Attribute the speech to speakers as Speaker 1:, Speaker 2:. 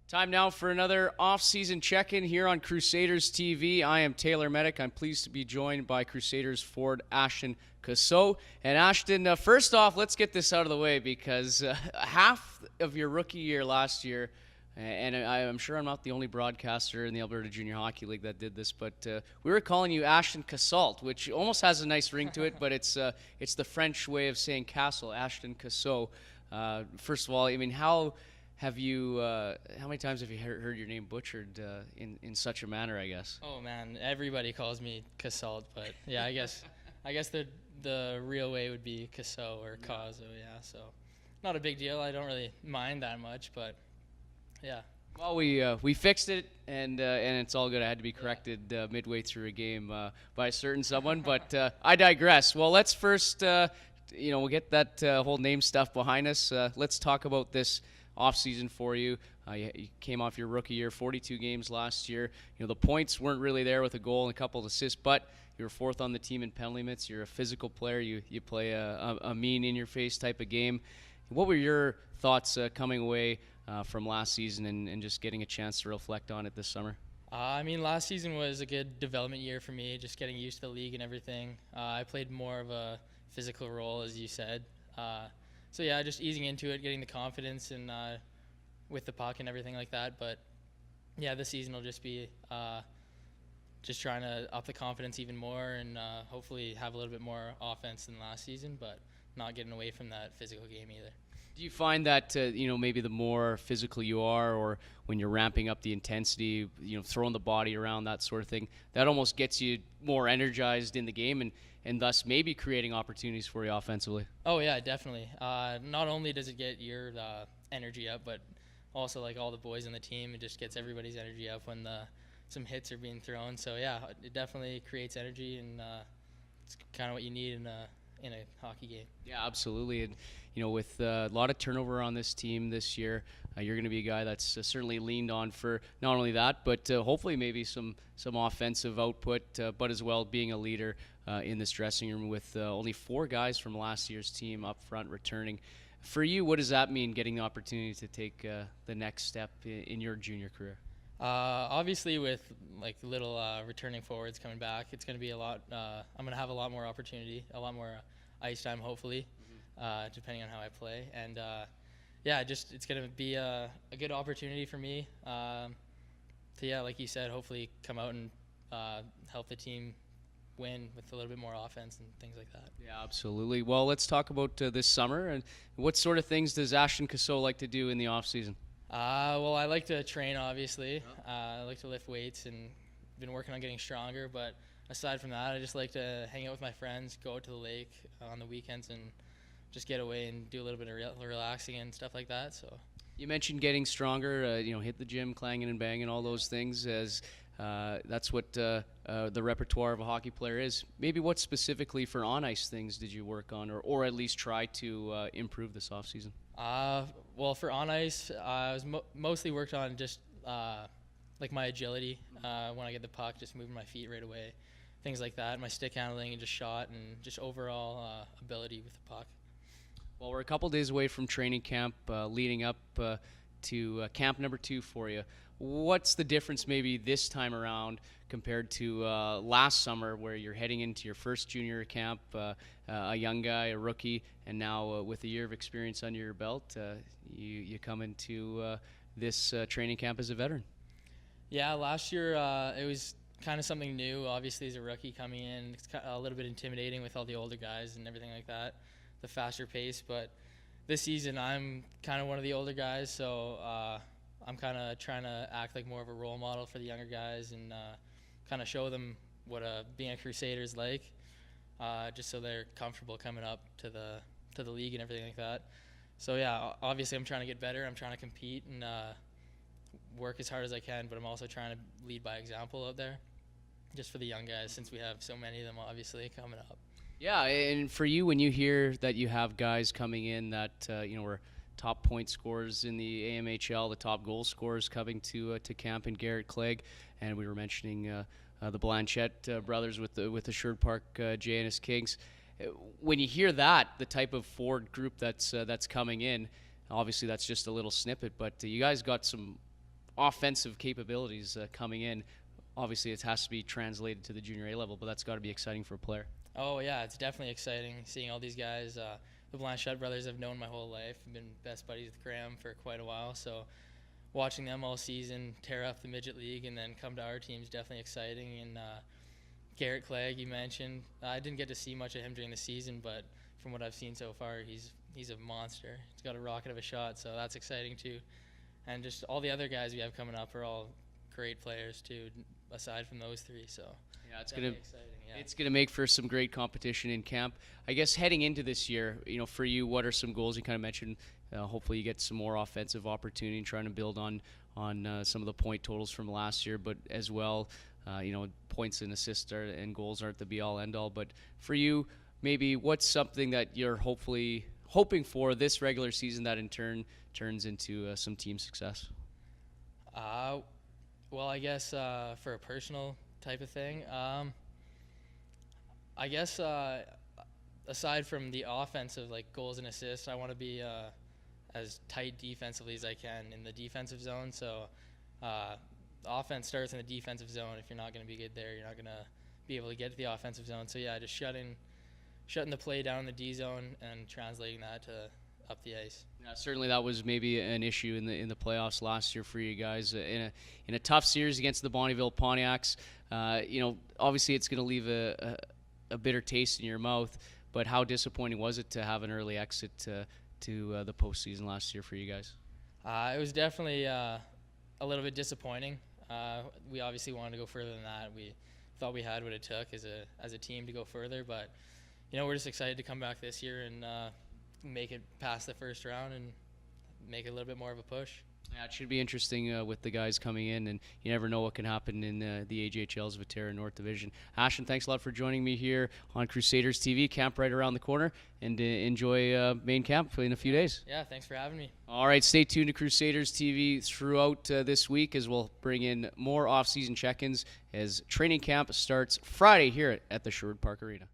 Speaker 1: Time now for another off-season check-in here on Crusaders TV. I am Taylor Medak. I'm pleased to be joined by Crusaders Forward Ashton Casault. And Ashton, first off, let's get this out of the way because half of your rookie year last year, and I'm sure I'm not the only broadcaster in the Alberta Junior Hockey League that did this, but we were calling you Ashton Casault, which almost has a nice ring to it, but it's the French way of saying castle, Ashton Casault. First of all, I mean, how many times have you heard your name butchered in such a manner, I guess?
Speaker 2: Oh man, everybody calls me Casault, but yeah, I guess the real way would be Casault or Caso, yeah. So not a big deal. I don't really mind that much, but yeah.
Speaker 1: Well, we fixed it, and it's all good. I had to be corrected midway through a game by a certain someone, but I digress. Well, let's first, we'll get that whole name stuff behind us. Let's talk about this off-season for you. You came off your rookie year, 42 games last year. The points weren't really there with a goal and a couple of assists, but you were fourth on the team in penalty minutes. You're a physical player. You play a mean in-your-face type of game. What were your thoughts coming away from last season and just getting a chance to reflect on it this summer?
Speaker 2: I mean, last season was a good development year for me, just getting used to the league and everything. I played more of a physical role, as you said. So yeah, just easing into it, getting the confidence and with the puck and everything like that. But yeah, this season will just be just trying to up the confidence even more and hopefully have a little bit more offense than last season, but not getting away from that physical game either.
Speaker 1: Do you find that maybe the more physical you are, or when you're ramping up the intensity, throwing the body around, that sort of thing, that almost gets you more energized in the game and thus maybe creating opportunities for you offensively?
Speaker 2: Oh yeah, definitely. Not only does it get your energy up, but also like all the boys on the team, it just gets everybody's energy up when some hits are being thrown. So yeah, it definitely creates energy, and it's kind of what you need in a hockey game.
Speaker 1: Yeah, absolutely. And with a lot of turnover on this team this year, you're going to be a guy that's certainly leaned on for not only that, but hopefully maybe some offensive output, but as well being a leader in this dressing room with only 4 guys from last year's team up front returning. For you, what does that mean, getting the opportunity to take the next step in your junior career?
Speaker 2: Obviously, with like little returning forwards coming back, it's going to be a lot. I'm going to have a lot more opportunity, a lot more ice time, hopefully, depending on how I play. And yeah, it's going to be a good opportunity for me to, yeah, like you said, hopefully come out and help the team win with a little bit more offense and things like that.
Speaker 1: Yeah, absolutely. Well, let's talk about this summer. And what sort of things does Ashton Casault like to do in the off season?
Speaker 2: Well, I like to train, obviously. I like to lift weights and been working on getting stronger. But aside from that, I just like to hang out with my friends, go out to the lake on the weekends, and just get away and do a little bit of relaxing and stuff like that. So
Speaker 1: you mentioned getting stronger. Hit the gym, clanging and banging, all those things. As that's what the repertoire of a hockey player is. Maybe what specifically for on-ice things did you work on, or at least try to improve this off season?
Speaker 2: Well, for on ice, I was mostly worked on just like my agility when I get the puck, just moving my feet right away, things like that. My stick handling and just shot and just overall ability with the puck.
Speaker 1: Well, we're a couple days away from training camp, leading up to camp number 2 for you. What's the difference maybe this time around compared to last summer, where you're heading into your first junior camp, a young guy, a rookie, and now with a year of experience under your belt, you come into this training camp as a veteran? Yeah,
Speaker 2: last year it was kind of something new. Obviously, as a rookie coming in, it's a little bit intimidating with all the older guys and everything like that, the faster pace. But this season, I'm kind of one of the older guys, so I'm kind of trying to act like more of a role model for the younger guys and kind of show them what being a Crusader is like, just so they're comfortable coming up to the league and everything like that. So yeah, obviously I'm trying to get better. I'm trying to compete and work as hard as I can, but I'm also trying to lead by example out there, just for the young guys, since we have so many of them obviously coming up.
Speaker 1: Yeah, and for you, when you hear that you have guys coming in that were top point scorers in the AMHL, the top goal scorers coming to camp in Garrett Clegg, and we were mentioning the Blanchette brothers with the Sherwood Park Janus Kings. When you hear that, the type of forward group that's coming in, obviously that's just a little snippet, but you guys got some offensive capabilities coming in. Obviously, it has to be translated to the junior A level, but that's got to be exciting for a player.
Speaker 2: Oh yeah, it's definitely exciting seeing all these guys. The Blanchette brothers I've known my whole life. I've been best buddies with Graham for quite a while, so watching them all season tear up the midget league and then come to our team is definitely exciting. And Garrett Clegg, you mentioned, I didn't get to see much of him during the season, but from what I've seen so far, he's a monster. He's got a rocket of a shot, so that's exciting too. And just all the other guys we have coming up are all great players too, aside from those three. So
Speaker 1: yeah, it's
Speaker 2: exciting.
Speaker 1: gonna make for some great competition in camp. I guess heading into this year, for you, what are some goals? You kind of mentioned hopefully you get some more offensive opportunity and trying to build on some of the point totals from last year, but as well, points and assists and goals aren't the be-all end-all. But for you, maybe what's something that you're hoping for this regular season that in turn turns into some team success?
Speaker 2: Well, I guess for a personal type of thing, I guess aside from the offensive, like goals and assists, I want to be as tight defensively as I can in the defensive zone. So offense starts in the defensive zone. If you're not going to be good there, you're not going to be able to get to the offensive zone. So yeah, just shutting the play down in the D zone and translating that to up the ice.
Speaker 1: Yeah, certainly that was maybe an issue in the playoffs last year for you guys in a tough series against the Bonnyville Pontiacs. Obviously it's going to leave a bitter taste in your mouth. But how disappointing was it to have an early exit to the postseason last year for you guys?
Speaker 2: It was definitely a little bit disappointing. We obviously wanted to go further than that. We thought we had what it took as a team to go further, but we're just excited to come back this year and make it past the first round and make it a little bit more of a push.
Speaker 1: Yeah, it should be interesting with the guys coming in, and you never know what can happen in the AJHL's Viterra North Division. Ashton, thanks a lot for joining me here on Crusaders TV. Camp right around the corner, and enjoy main camp in a few days.
Speaker 2: Yeah, thanks for having me.
Speaker 1: All right, stay tuned to Crusaders TV throughout this week as we'll bring in more off-season check-ins as training camp starts Friday here at the Sherwood Park Arena.